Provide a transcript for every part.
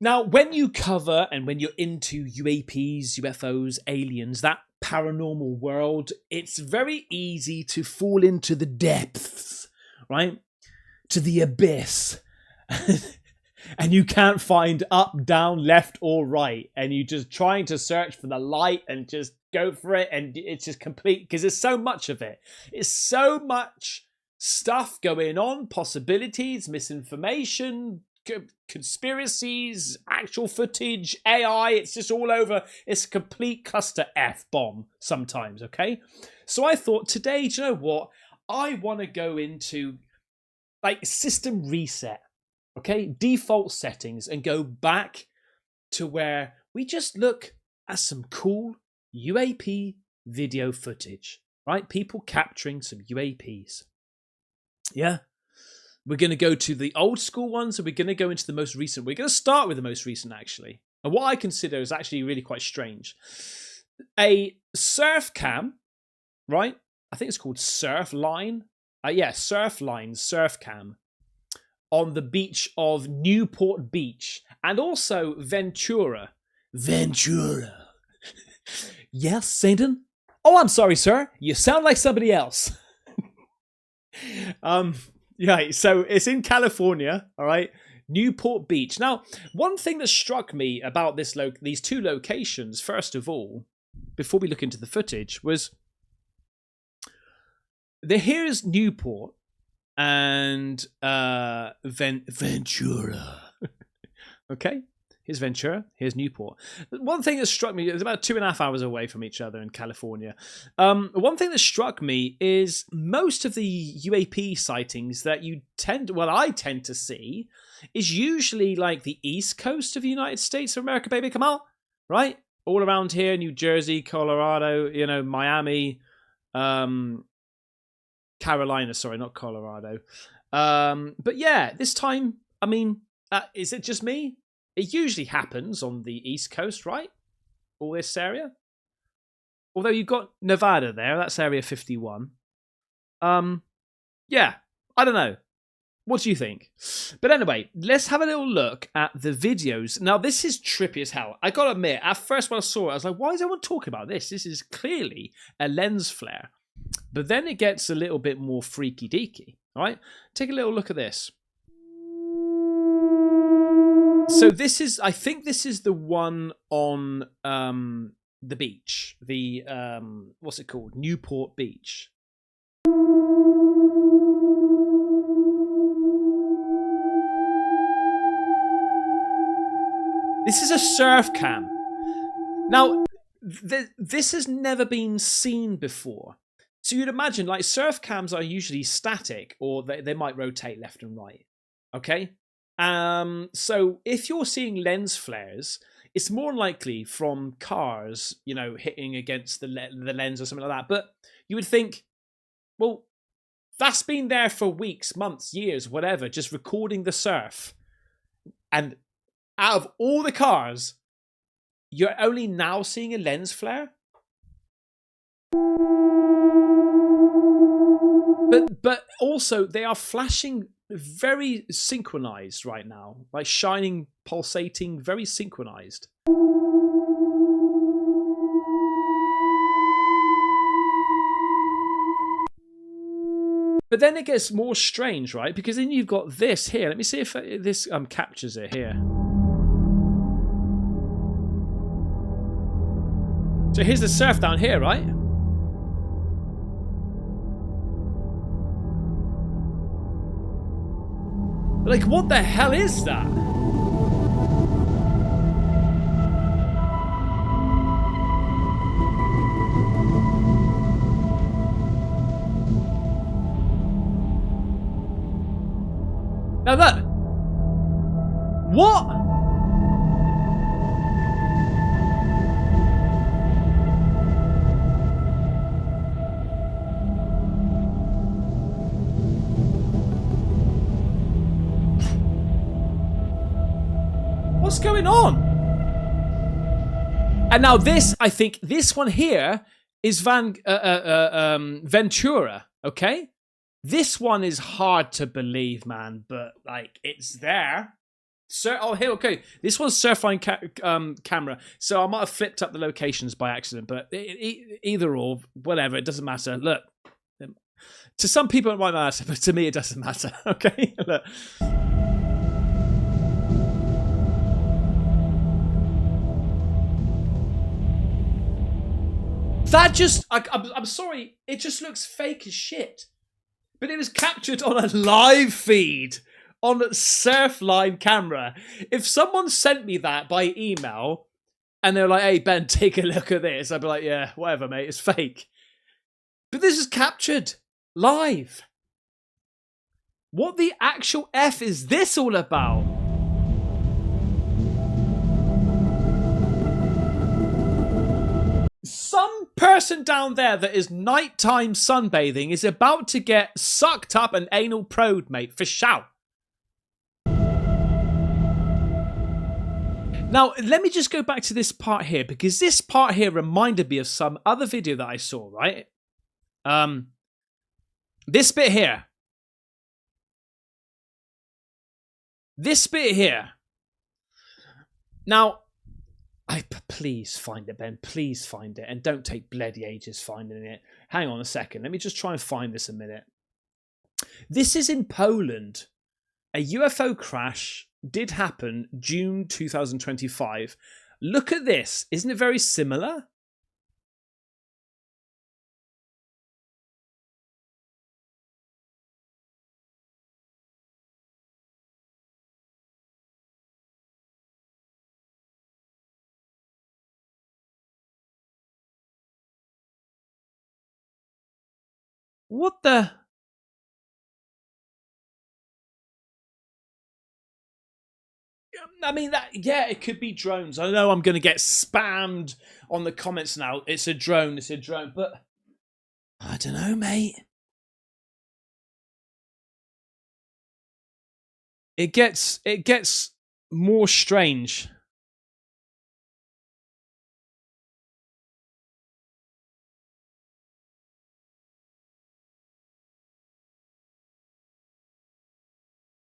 Now, when you cover and when you're into UAPs, UFOs, aliens, that paranormal world, it's very easy to fall into the depths, right? To the abyss. And you can't find up, down, left, or right. And you're just trying to search for the light and just go for it. And it's just complete, because there's so much of it. It's so much stuff going on, possibilities, misinformation, conspiracies, actual footage, AI. It's just all over. It's a complete cluster F bomb sometimes, okay? So I thought today, do you know what? I want to go into like system reset. Okay, default settings, and go back to where we just look at some cool UAP video footage, right? People capturing some UAPs. Yeah. We're going to go to the old school ones, and we're going to go into the most recent. We're going to start with the most recent, actually. And what I consider is actually really quite strange. A surf cam, right? I think it's called surf line. Surf line, surf cam. On the beach of Newport Beach and also Ventura. Ventura. Yes, Satan? Oh, I'm sorry, sir. You sound like somebody else. Yeah, so it's in California, all right? Newport Beach. Now, one thing that struck me about these two locations, first of all, before we look into the footage, was here's Newport and Ventura. Okay, here's Ventura, here's Newport. One thing that struck me, it's about 2.5 hours away from each other in California. One thing that struck me is most of the UAP sightings that I tend to see is usually like the east coast of the United States of America, baby, come on, right? All around here, New Jersey, Colorado, Miami, Carolina, sorry, not Colorado. But yeah, this time, I mean, is it just me? It usually happens on the East Coast, right? All this area. Although you've got Nevada there, that's Area 51. Yeah, I don't know. What do you think? But anyway, let's have a little look at the videos. Now, this is trippy as hell. I gotta admit, at first when I saw it, I was like, why is everyone talking about this? This is clearly a lens flare. But then it gets a little bit more freaky deaky. All right, take a little look at this. So I think this is the one on the beach. The what's it called? Newport Beach. This is a surf cam. Now, this has never been seen before. So you'd imagine, like, surf cams are usually static, or they might rotate left and right. Okay? So if you're seeing lens flares, it's more likely from cars, hitting against the lens or something like that. But you would think, well, that's been there for weeks, months, years, whatever, just recording the surf. And out of all the cars, you're only now seeing a lens flare? But also, they are flashing very synchronized right now. Like shining, pulsating, very synchronized. But then it gets more strange, right? Because then you've got this here. Let me see if this captures it here. So here's the surf down here, right? Like, what the hell is that? Now that... What? What's going on? And now this, I think, this one here is Ventura, okay? This one is hard to believe, man, but, like, it's there. Sir, oh, here, okay. This was Surfline camera, so I might have flipped up the locations by accident, but either or, whatever, it doesn't matter. Look, to some people it might matter, but to me it doesn't matter. Okay, look. That just, I'm sorry, it just looks fake as shit. But it was captured on a live feed on a Surfline camera. If someone sent me that by email and they're like, hey, Ben, take a look at this, I'd be like, yeah, whatever, mate, it's fake. But this is captured live. What the actual F is this all about? Some person down there that is nighttime sunbathing is about to get sucked up and anal probed, mate, for shout. Now, let me just go back to this part here, because this part here reminded me of some other video that I saw, right? This bit here. This bit here. Now, please find it, Ben. Please find it. And don't take bloody ages finding it. Hang on a second. Let me just try and find this a minute. This is in Poland. A UFO crash did happen June 2025. Look at this. Isn't it very similar? What the? I mean, that, yeah, it could be drones. I know I'm going to get spammed on the comments now. It's a drone, it's a drone. But I don't know, mate. It gets more strange.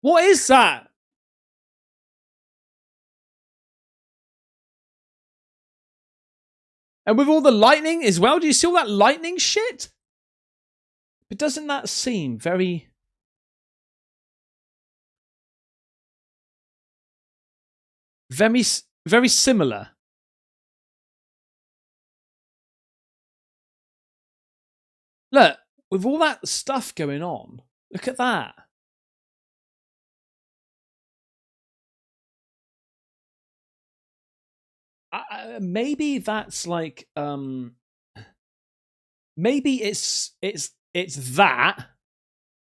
What is that? And with all the lightning as well, do you see all that lightning shit? But doesn't that seem very... very similar? Look, with all that stuff going on, look at that. Maybe that's like maybe it's that,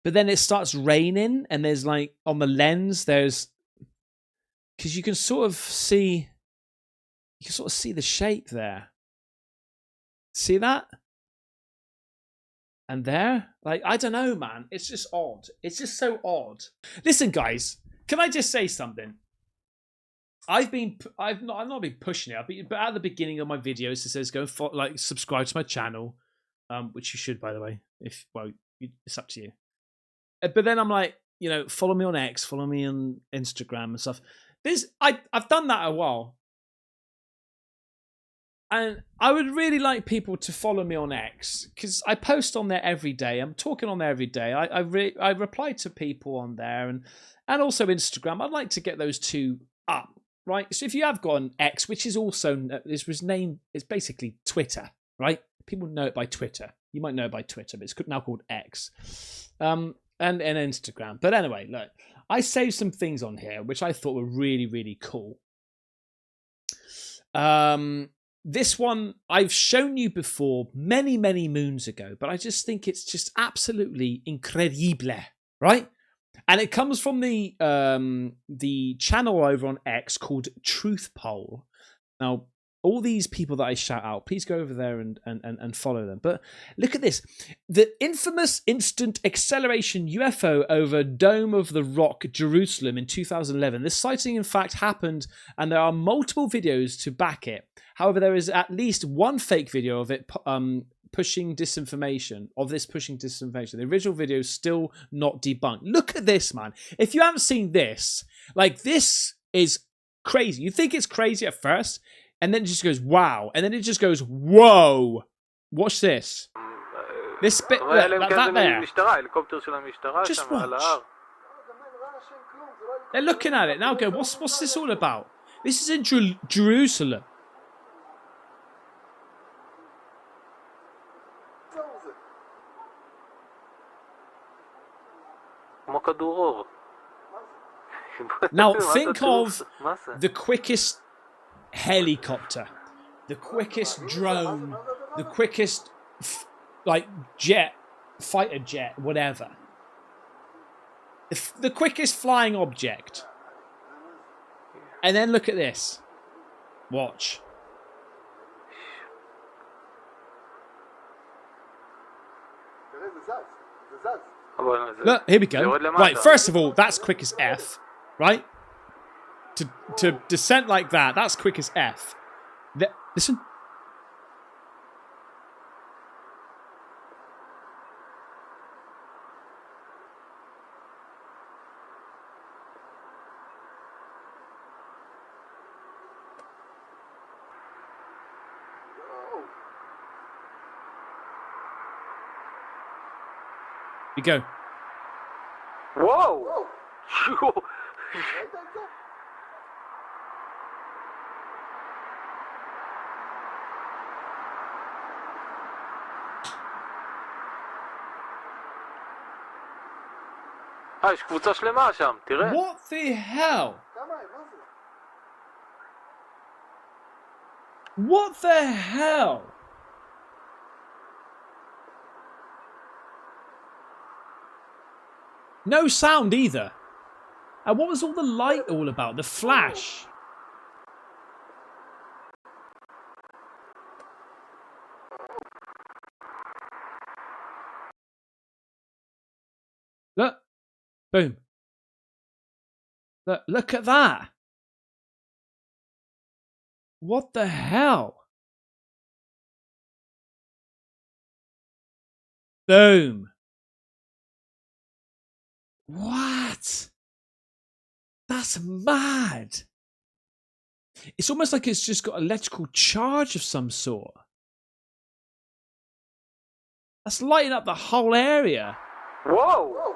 but then it starts raining and there's like on the lens there's, because you can sort of see the shape there. See that? And there, like, I don't know, man, it's just odd. It's just so odd. Listen, guys, can I just say something? I've not been pushing it, but at the beginning of my videos it says go subscribe to my channel, which you should, by the way. It's up to you. But then I'm like, you know, follow me on X, follow me on Instagram and stuff. I've done that a while, and I would really like people to follow me on X because I post on there every day. I'm talking on there every day. I reply to people on there, and also Instagram. I'd like to get those two up. Right, so if you have got an X, which is also, it's basically Twitter, right? People know it by Twitter. You might know it by Twitter, but it's now called X, and Instagram. But anyway, look, I saved some things on here which I thought were really, really cool. This one I've shown you before many, many moons ago, but I just think it's just absolutely incredible, right? And it comes from the channel over on X called Truth Poll. Now, all these people that I shout out, please go over there and follow them. But look at this. The infamous instant acceleration UFO over Dome of the Rock, Jerusalem in 2011. This sighting, in fact, happened, and there are multiple videos to back it. However, there is at least one fake video of it pushing disinformation, the original video is still not debunked. Look at this, man. If you haven't seen this, like, this is crazy. You think it's crazy at first, and then it just goes, wow. And then it just goes, whoa. Watch this. This bit, that there. Just watch. They're looking at it now, go, what's this all about? This is in Jerusalem. Now think of the quickest helicopter, the quickest drone, the quickest jet, fighter jet, whatever. The quickest flying object. And then look at this. Watch. Look, here we go. Right, first of all, that's quick as F, right? To descent like that, that's quick as F. Listen. You go. Whoa! יש קבוצה שלמה שם, תראה. What the hell? What the hell? No sound either. And what was all the light all about? The flash. Look. Boom. Look at that. What the hell? Boom. What? That's mad. It's almost like it's just got electrical charge of some sort. That's lighting up the whole area. Whoa!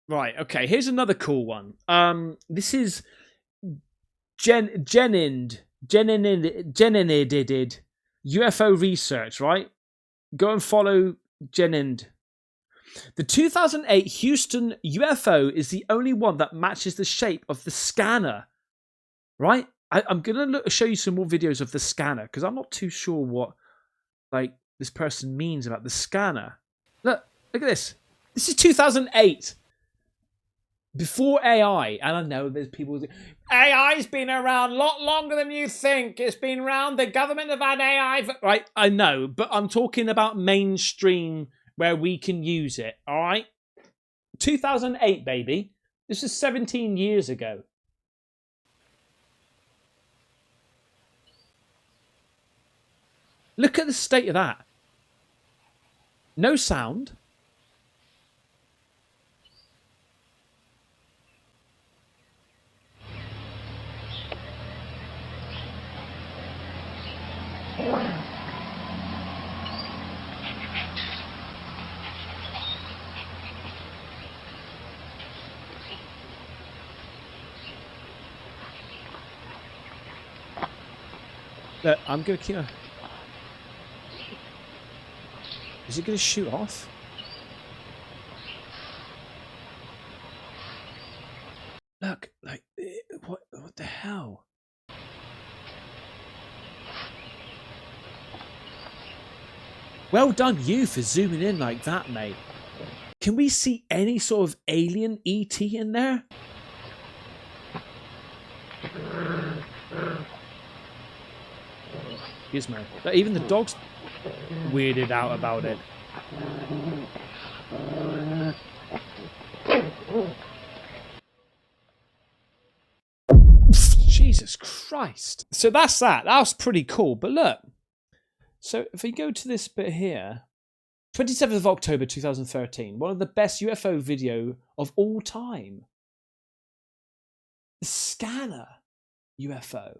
Right, okay, here's another cool one. This is Genid UFO research, right? Go and follow Genid. The 2008 Houston UFO is the only one that matches the shape of the scanner, right? I'm going to show you some more videos of the scanner because I'm not too sure what this person means about the scanner. Look at this. This is 2008. Before AI, and I know there's people who say, AI's been around a lot longer than you think. It's been around, the government have had AI. Right, I know, but I'm talking about mainstream where we can use it, all right? 2008, baby. This is 17 years ago. Look at the state of that. No sound. Look, I'm going to keep... Is it going to shoot off? Look, what the hell? Well done you for zooming in like that, mate. Can we see any sort of alien ET in there? Gizmo. But even the dog's weirded out about it. Jesus Christ. So that's that. That was pretty cool. But look. So if we go to this bit here, 27th of October 2013, one of the best UFO video of all time. The scanner UFO.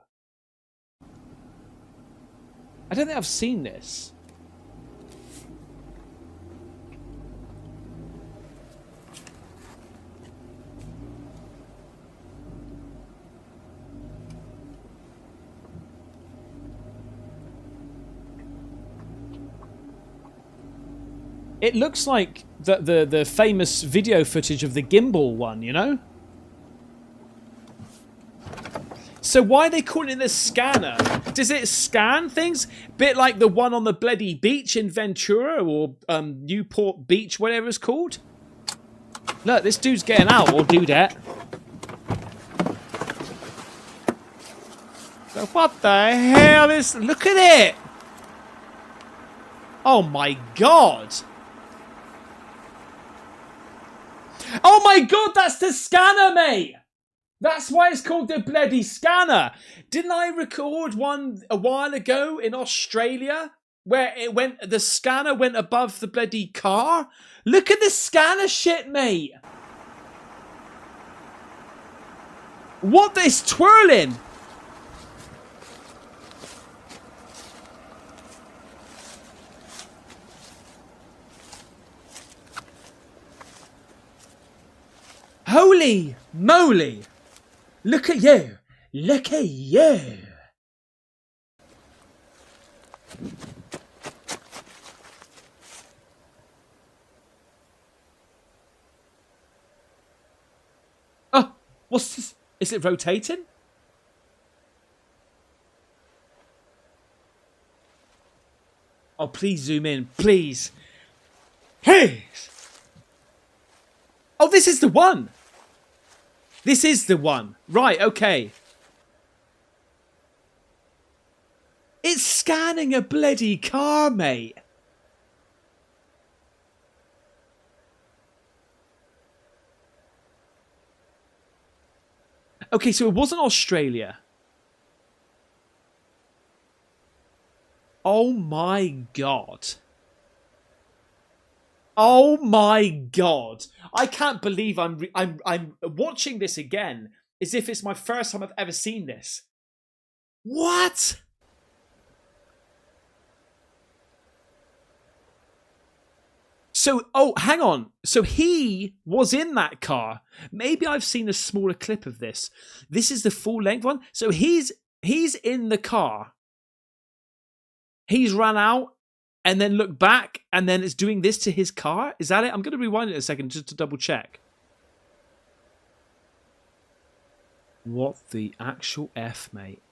I don't think I've seen this. It looks like the famous video footage of the gimbal one, you know? So why are they calling it the scanner? Does it scan things? Bit like the one on the bloody beach in Ventura or Newport Beach, whatever it's called. Look, this dude's getting out, or dudette. So what the hell is... Look at it! Oh my god! Oh my god, that's the scanner, mate! That's why it's called the bloody scanner. Didn't I record one a while ago in Australia where the scanner went above the bloody car? Look at the scanner shit, mate. What is twirling? Holy moly. Look at you. Look at you. Oh, what's this? Is it rotating? Oh, please zoom in. Please. Please. Oh, this is the one. This is the one. Right, okay. It's scanning a bloody car, mate. Okay, so it wasn't Australia. Oh my god. Oh my god. I can't believe I'm watching this again as if it's my first time I've ever seen this. What? So, oh, hang on. So he was in that car. Maybe I've seen a smaller clip of this. This is the full length one. So he's in the car. He's run out and then looked back and then it's doing this to his car. Is that it? I'm going to rewind it a second just to double check. What the actual F, mate?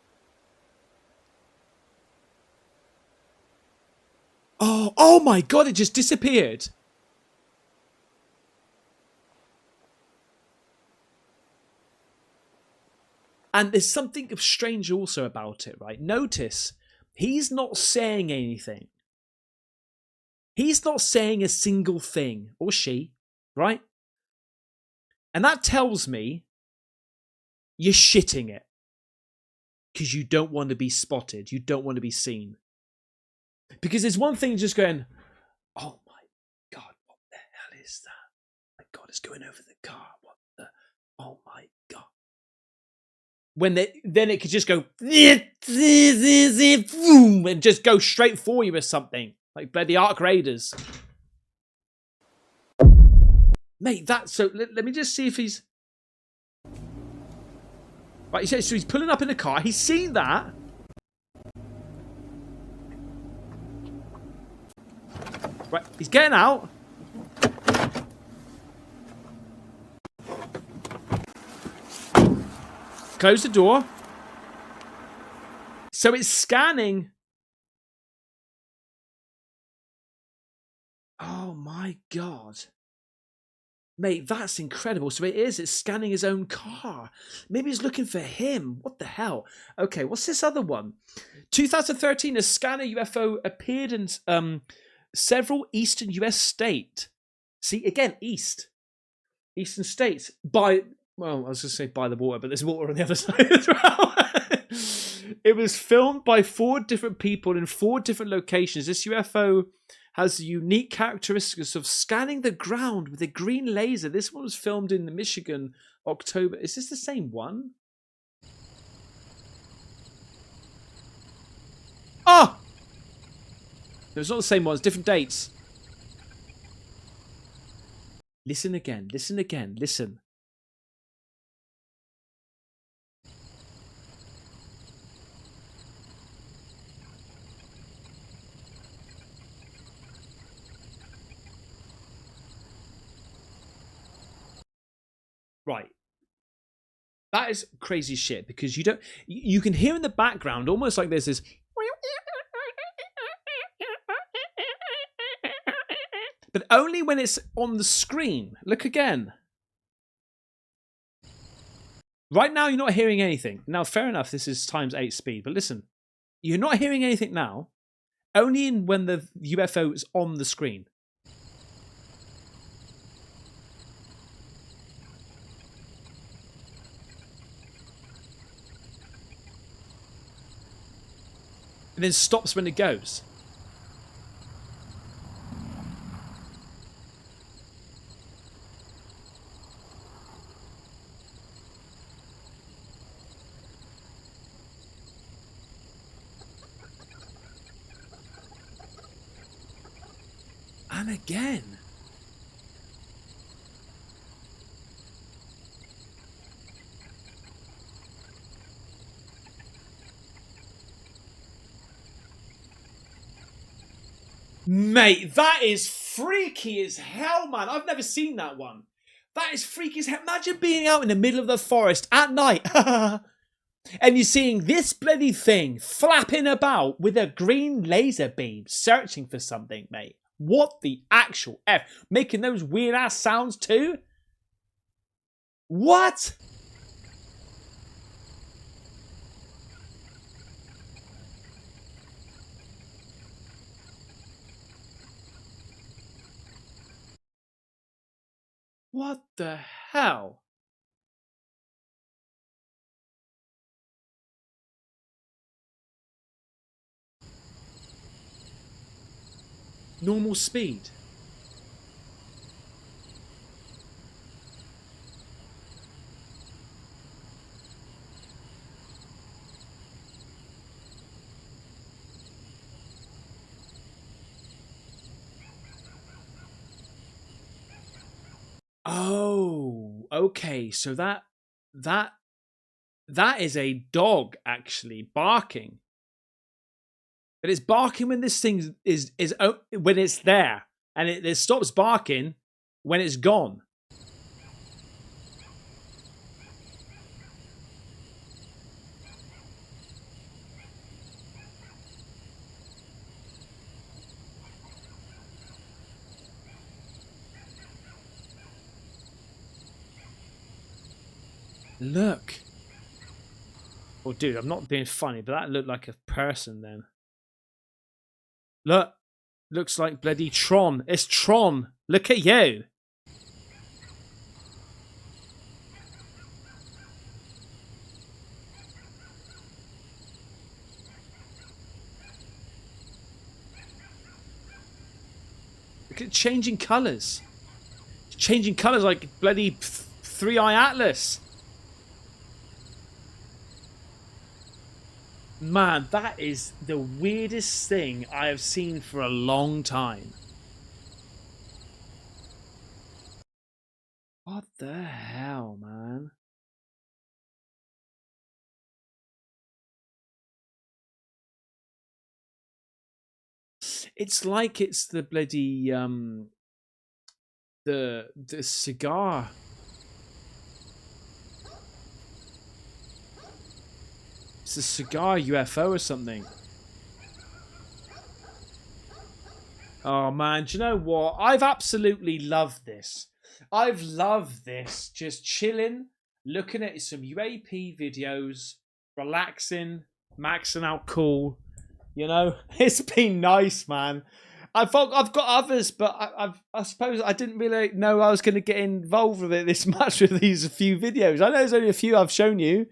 Oh my god, it just disappeared. And there's something strange also about it, right? Notice, he's not saying anything. He's not saying a single thing, or she, right? And that tells me you're shitting it. Because you don't want to be spotted. You don't want to be seen. Because there's one thing just going, oh my god, what the hell is that? My god, it's going over the car. What the, oh my god. When then it could just go and just go straight for you or something. Like bloody Ark Raiders. Mate, that's so let me just see if he's right, so he's pulling up in a car, he's seen that. Right, he's getting out. Close the door. So it's scanning. Oh my god. Mate, that's incredible. So it's scanning his own car. Maybe he's looking for him. What the hell? Okay, what's this other one? 2013, a scanner UFO appeared in several eastern US states. See, again, eastern states. Well, I was going to say by the water, but there's water on the other side as well. It was filmed by 4 different people in 4 different locations. This UFO has the unique characteristics of scanning the ground with a green laser. This one was filmed in Michigan, October. Is this the same one? Oh! No, it's not the same one. It's different dates. Listen again. Listen again. Listen. Right. That is crazy shit because you can hear in the background almost like there's this, but only when it's on the screen. Look again. Right now you're not hearing anything. Now, fair enough, this is ×8 speed, but listen, you're not hearing anything now, only when the UFO is on the screen. And then stops when it goes. And again. Mate, that is freaky as hell, man. I've never seen that one. That is freaky as hell. Imagine being out in the middle of the forest at night and you're seeing this bloody thing flapping about with a green laser beam searching for something, mate. What the actual F? Making those weird ass sounds too? What? What the hell? Normal speed. Oh, okay. So that is a dog actually barking. But it's barking when this thing is when it's there, and it stops barking when it's gone. Look. Oh, dude, I'm not being funny, but that looked like a person then. Look. Looks like bloody Tron. It's Tron. Look at you. Look at changing colours. Changing colours like bloody 3-Eye Atlas. Man, that is the weirdest thing I have seen for a long time. What the hell, man? It's like it's the bloody the cigar. It's a cigar UFO or something. Oh man, do you know what? I've absolutely loved this. I've loved this. Just chilling, looking at some UAP videos, relaxing, maxing out cool. You know, it's been nice, man. I've got others, but I suppose I didn't really know I was going to get involved with it this much with these few videos. I know there's only a few I've shown you.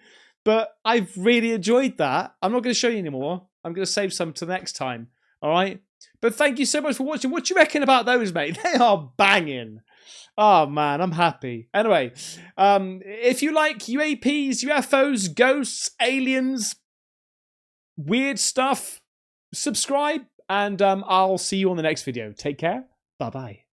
But I've really enjoyed that. I'm not going to show you anymore. I'm going to save some to next time. All right. But thank you so much for watching. What do you reckon about those, mate? They are banging. Oh, man, I'm happy. Anyway, if you like UAPs, UFOs, ghosts, aliens, weird stuff, subscribe, and I'll see you on the next video. Take care. Bye-bye.